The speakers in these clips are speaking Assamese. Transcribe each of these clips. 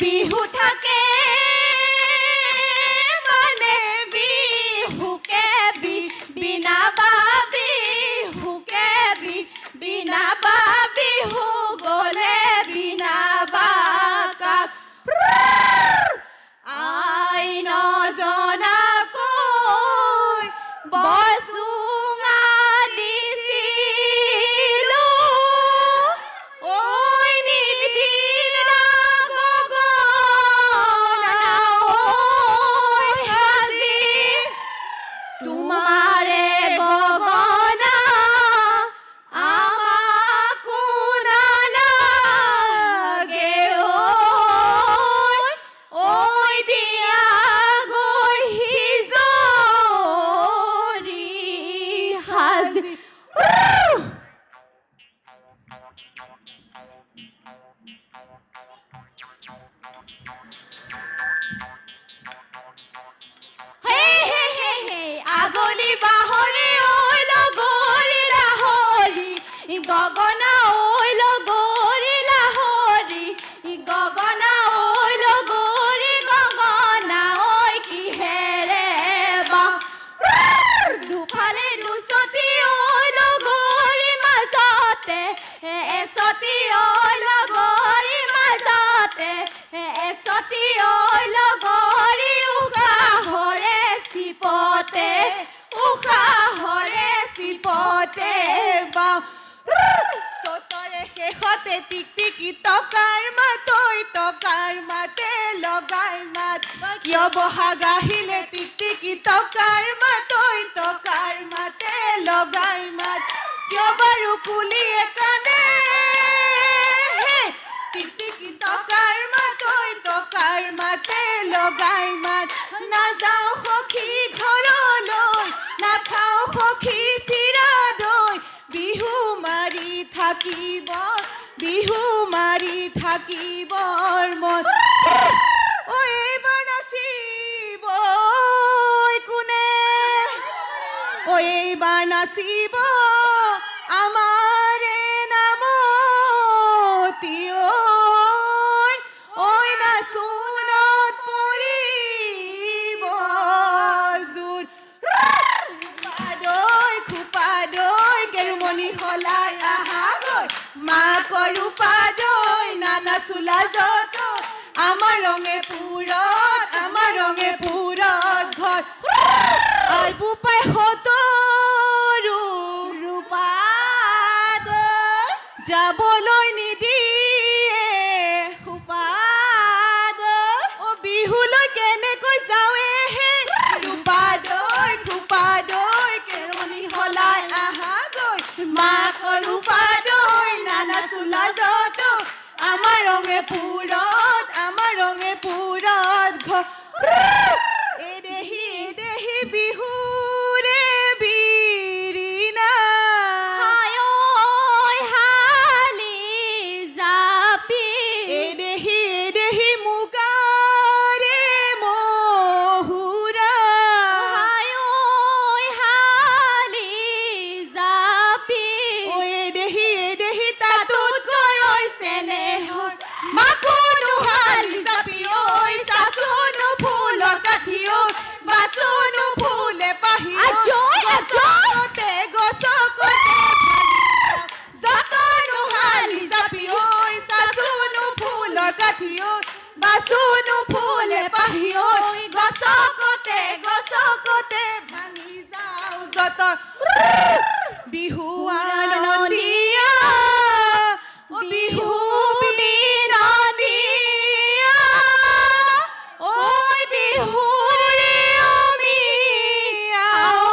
বিহু থাকে মানে বিহুকে বিনা বা বিহুকে বিনা বা বিহু গলে বিনা বা আই নজনাকৈ বৰচুঙা দিছিলো ঐ নিদিলা গগৈ আজি আগলি বাহরে ওই লগরি লাহরি গগনা ওই লগরি লাহরি গগনা ওই লগরি গগনা ওই কি হেরে বা দুফালে দুসতি ওই লগরি মাজতে এসতি ওই লগরি মাজতে এসতি ওই লগরি উগাহরে সিপতে উগাহরে সিপতে বা সতরে শেষতে টিকটিকি টকাৰ মাতে লগাই মাত কিয় বহাগ আহিলে টিকটিকি টকাৰ মাতে লগাই মাত কিয় বাৰু কুলিয়ে কানে টিকটিকি টকাৰ মাতে লগাই মাত নাযাওঁ সখী ঘৰলৈ নাখাওঁ সখী চিৰা দৈ বিহু মাৰি থাকিবৰ মন ঐ এইবাৰ নাচিব কোনে ঐ এইবাৰ নাচিব আমাৰে নামতি ঐ নাচোনত পৰিব জোৰ খোপা দৈ কেৰুমণি সলাই আহা গৈ মাকৰ ৰূপা দৈ নানা চোলা যত আমাৰ ৰঙে পুৰত ঘৰ আলবু পাই সতৰু ৰূপা দৈ যাবলৈ নিদিয়ে খোপা দৈ বিহুলৈ কেনেকৈ যাওঁৱে হে ৰূপা দৈ কেৰুমণি সলাই আহা গৈ মাকৰ ৰূপা দৈ নানা চোলা যত আমাৰ ৰঙে পুৰত ঘৰ এদেহি বিহুৰে বিৰিণা হালি জাপি এদেহি মুগাৰে মহুৰা হালি জাপি এদেহি তাতোত গৈ চেনেহৰ মাকুনো হালি জাপি চাচোনো ফুলৰ কাঠি বাচোনো ফুলে পাহি গছকতে যতনো হালি জাপি চাচোনো ফুলৰ কাঠি বাচোনো ফুলে পাহি গছকতে ভাঙি যাওঁ যতৰ বিহু আনন্দীয়া বিহু বিনন্দীয়া ঐ বিহুৰে অমিয়া ঐ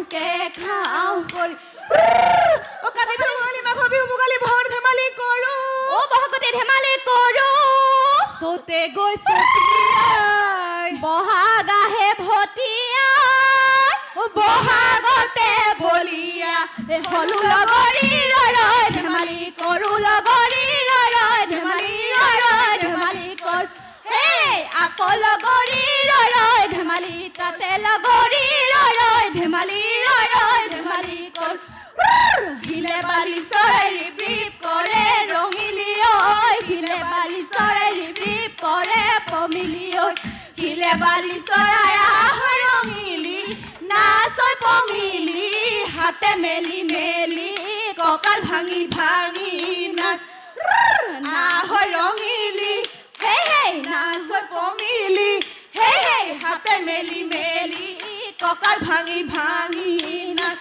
জোৰকে খাওঁ ও কাতি বিহু ভোগালী মাঘ বিহু ভোগালী ভৰ ধেমালি কৰো ও বহাগতে ধেমালি কৰো চতে গৈ চতিয়াই বহাগ আহে ভটিয়াই ও বহাগতে বলিয়া হলু লগৰী ৰয় ধেমালি কৰো লগৰী ৰয় ধেমালি ৰয় ধেমালি কৰ হে আকৌ লগৰী ৰয় ধেমালি তাতে লগৰী ৰয় ধেমালি ৰয় ধেমালি কৰ হিলে বালি চৰাই ৰিপিপ কৰে ৰঙিলি ঐ হিলে বালি চৰাই ৰিপিপ কৰে পমিলি ঐ হিলে বালি চৰাই আহ ৰঙিলি নাচৈ পমিলি হাতে মেলি মেলি কঁকাল ভাঙি ভাঙি নাহ ৰঙিলি হে হে নাচৈ পমিলি হে হে হাতে মেলি মেলি কঁকাল ভাঙি ভাঙি নাচ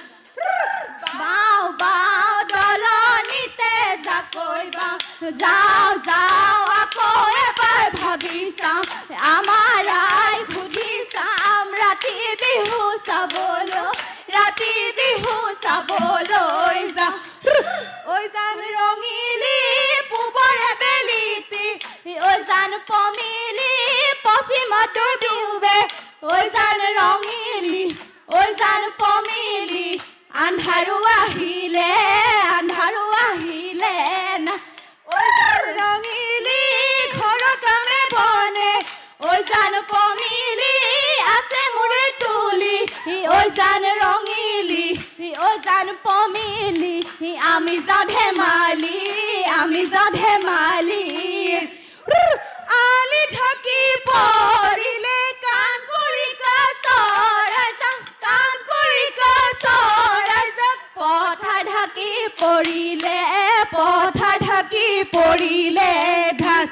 বাও বাও দলনিতে জাকৈ বাও যাওঁ যাওঁ আকৌ এবাৰ ভাবি চাওঁ আমাৰ আই সুধি চাম ৰাতি বিহু চাবলৈ যাওঁ ঐ জান ৰঙিলি পূবৰে বেলিতি ঐ জান পমিলি পশ্চিমত ডুবে ঐ জান ৰঙিলি ঐ জান পমিলি আন্ধাৰো আহিলে না ঐ জান ৰঙিলি ঘৰৰ কামে বনে ঐ জান পমিলি আছে মোৰে তুলি ঐ জান ৰঙিলি ঐ জান পমিলি আমি যাওঁ ধেমালি আলি ঢাকি পৰিলে কাণ কৰি চৰাই যাওঁ কাণ কৰি চৰাই যাওঁ পথাৰ ঢাকি পৰিলে পথাৰ ঢাকি পৰিলে ধান